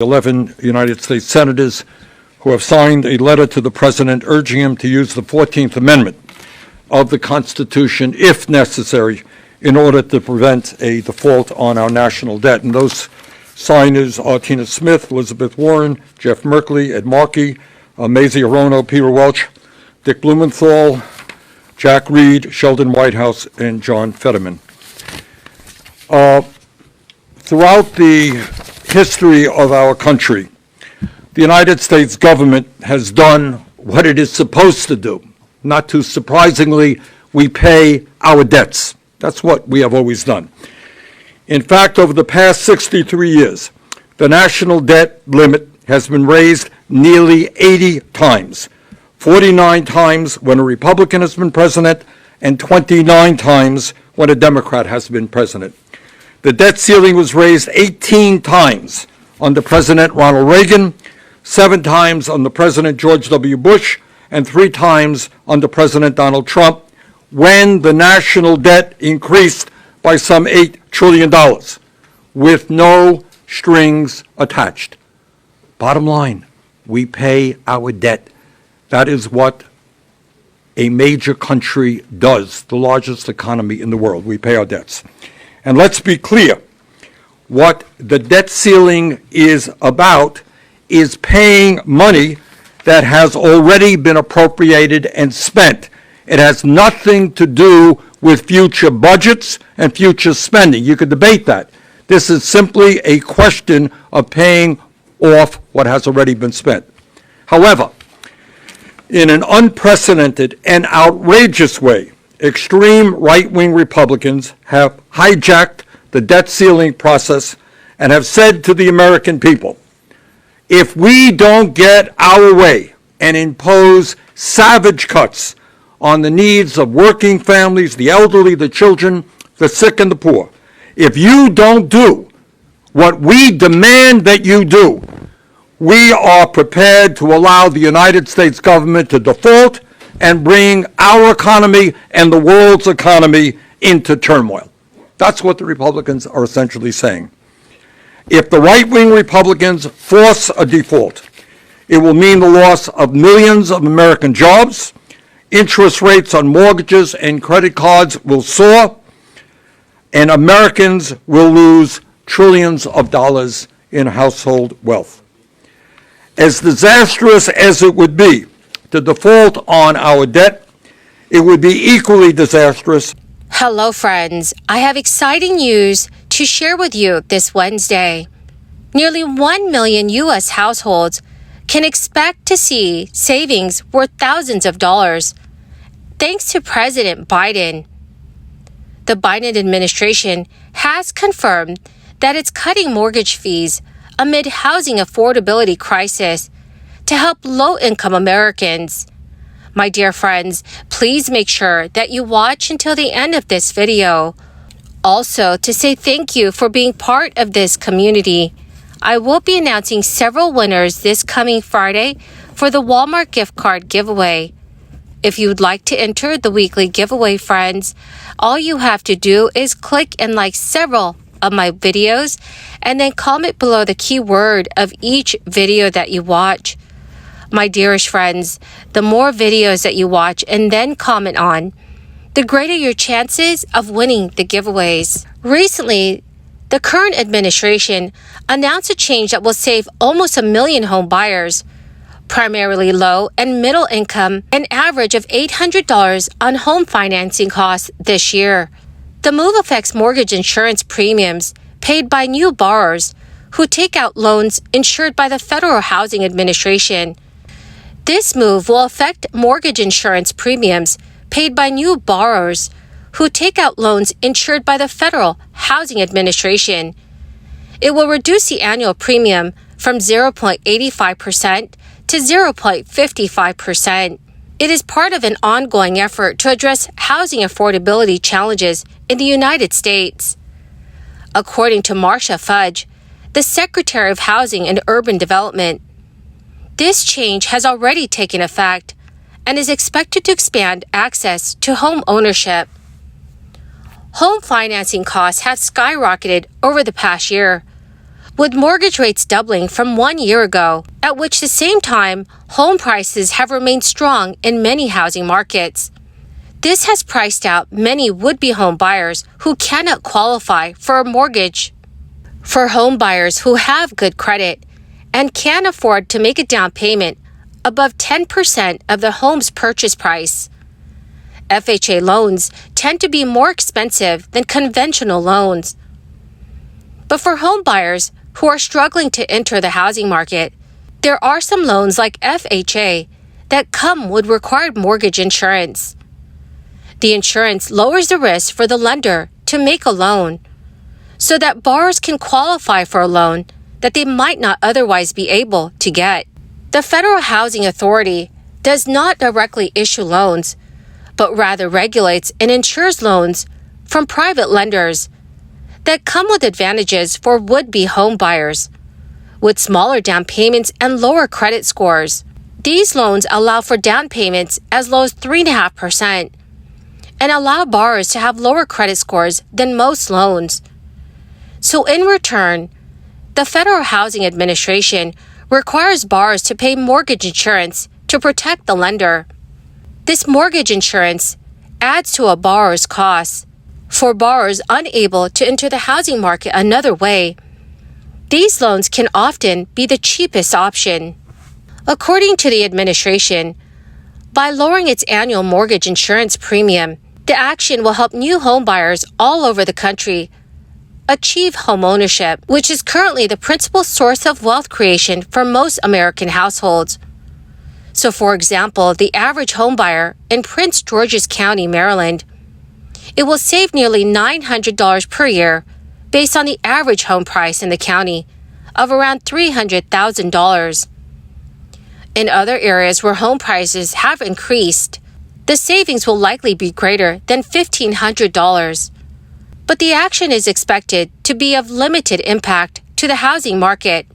11 United States senators who have signed a letter to the President urging him to use the 14th Amendment of the Constitution, if necessary, in order to prevent a default on our national debt. And those signers are Tina Smith, Elizabeth Warren, Jeff Merkley, Ed Markey, Mazie Hirono, Peter Welch, Dick Blumenthal, Jack Reed, Sheldon Whitehouse, and John Fetterman. Throughout the history of our country, the United States government has done what it is supposed to do. Not too surprisingly, we pay our debts. That's what we have always done. In fact, over the past 63 years, the national debt limit has been raised nearly 80 times, 49 times when a Republican has been president, and 29 times when a Democrat has been president. The debt ceiling was raised 18 times under President Ronald Reagan, 7 times under President George W. Bush, and 3 times under President Donald Trump, when the national debt increased by some $8 trillion, with no strings attached. Bottom line, we pay our debt. That is what a major country does, the largest economy in the world. We pay our debts. And let's be clear, what the debt ceiling is about is paying money that has already been appropriated and spent. It has nothing to do with future budgets and future spending. You could debate that. This is simply a question of paying off what has already been spent. However, in an unprecedented and outrageous way, extreme right-wing Republicans have hijacked the debt ceiling process and have said to the American people, if we don't get our way and impose savage cuts on the needs of working families, the elderly, the children, the sick, and the poor, if you don't do what we demand that you do, we are prepared to allow the United States government to default and bring our economy and the world's economy into turmoil. That's what the Republicans are essentially saying. If the right-wing Republicans force a default, it will mean the loss of millions of American jobs, interest rates on mortgages and credit cards will soar, and Americans will lose trillions of dollars in household wealth. As disastrous as it would be to default on our debt, it would be equally disastrous. Hello, friends. I have exciting news to share with you this Wednesday. Nearly 1 million U.S. households can expect to see savings worth thousands of dollars, thanks to President Biden. The Biden administration has confirmed that it's cutting mortgage fees amid housing affordability crisis to help low-income Americans. My dear friends, please make sure that you watch until the end of this video. Also, to say thank you for being part of this community, I will be announcing several winners this coming Friday for the Walmart gift card giveaway. If you would like to enter the weekly giveaway, friends, all you have to do is click and like several of my videos and then comment below the keyword of each video that you watch. My dearest friends, the more videos that you watch and then comment on, the greater your chances of winning the giveaways. Recently, the current administration announced a change that will save almost 1 million home buyers, primarily low and middle income, an average of $800 on home financing costs this year. The move affects mortgage insurance premiums paid by new borrowers who take out loans insured by the Federal Housing Administration. This move will affect mortgage insurance premiums paid by new borrowers who take out loans insured by the Federal Housing Administration. It will reduce the annual premium from 0.85% to 0.55%. It is part of an ongoing effort to address housing affordability challenges in the United States. According to Marcia Fudge, the Secretary of Housing and Urban Development, this change has already taken effect and is expected to expand access to home ownership. Home financing costs have skyrocketed over the past year, with mortgage rates doubling from 1 year ago, at which the same time, home prices have remained strong in many housing markets. This has priced out many would-be home buyers who cannot qualify for a mortgage. For home buyers who have good credit and can afford to make a down payment above 10% of the home's purchase price, FHA loans tend to be more expensive than conventional loans. But for home buyers who are struggling to enter the housing market, there are some loans like FHA that come with required mortgage insurance. The insurance lowers the risk for the lender to make a loan, so that borrowers can qualify for a loan that they might not otherwise be able to get. The Federal Housing Authority does not directly issue loans, but rather regulates and insures loans from private lenders that come with advantages for would-be home buyers, with smaller down payments and lower credit scores. These loans allow for down payments as low as 3.5% and allow borrowers to have lower credit scores than most loans. So in return, the Federal Housing Administration requires borrowers to pay mortgage insurance to protect the lender. This mortgage insurance adds to a borrower's costs. For borrowers unable to enter the housing market another way, these loans can often be the cheapest option. According to the administration, by lowering its annual mortgage insurance premium, the action will help new home buyers all over the country achieve homeownership, which is currently the principal source of wealth creation for most American households. So, for example, the average homebuyer in Prince George's County, Maryland, it will save nearly $900 per year based on the average home price in the county of around $300,000. In other areas where home prices have increased, the savings will likely be greater than $1,500. But the action is expected to be of limited impact to the housing market,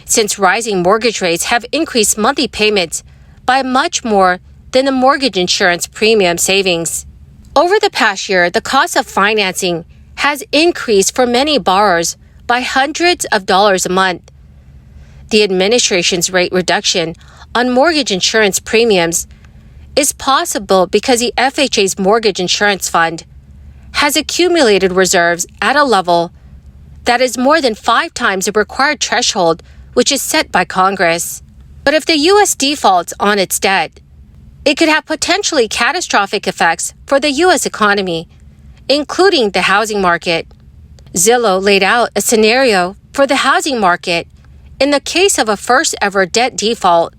since rising mortgage rates have increased monthly payments by much more than the mortgage insurance premium savings. Over the past year, the cost of financing has increased for many borrowers by hundreds of dollars a month. The administration's rate reduction on mortgage insurance premiums is possible because the FHA's mortgage insurance fund has accumulated reserves at a level that is more than 5 times the required threshold which is set by Congress. But if the U.S. defaults on its debt, it could have potentially catastrophic effects for the U.S. economy, including the housing market. Zillow laid out a scenario for the housing market in the case of a first-ever debt default.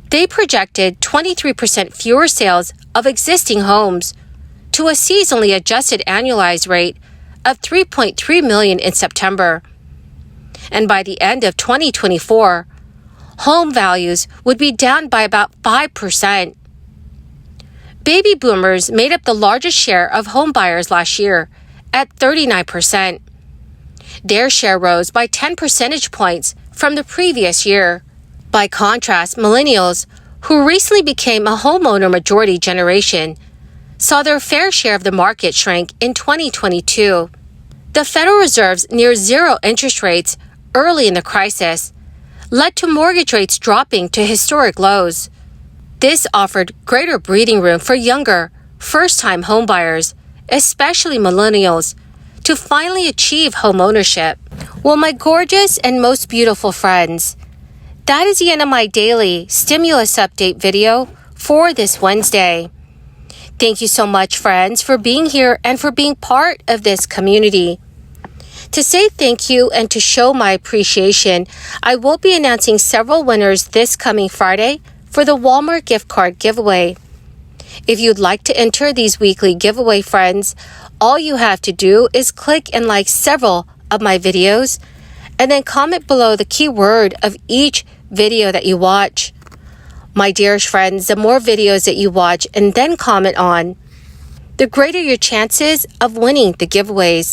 They projected 23% fewer sales of existing homes to a seasonally adjusted annualized rate of 3.3 million in September. And by the end of 2024, home values would be down by about 5%. Baby boomers made up the largest share of home buyers last year at 39%. Their share rose by 10 percentage points from the previous year. By contrast, millennials, who recently became a homeowner majority generation, saw their fair share of the market shrink in 2022. The Federal Reserve's near-zero interest rates early in the crisis led to mortgage rates dropping to historic lows. This offered greater breathing room for younger, first-time homebuyers, especially millennials, to finally achieve homeownership. Well, my gorgeous and most beautiful friends, that is the end of my daily stimulus update video for this Wednesday. Thank you so much, friends, for being here and for being part of this community. To say thank you and to show my appreciation, I will be announcing several winners this coming Friday for the Walmart gift card giveaway. If you'd like to enter these weekly giveaway, friends, all you have to do is click and like several of my videos and then comment below the keyword of each video that you watch. My dearest friends, the more videos that you watch and then comment on, the greater your chances of winning the giveaways.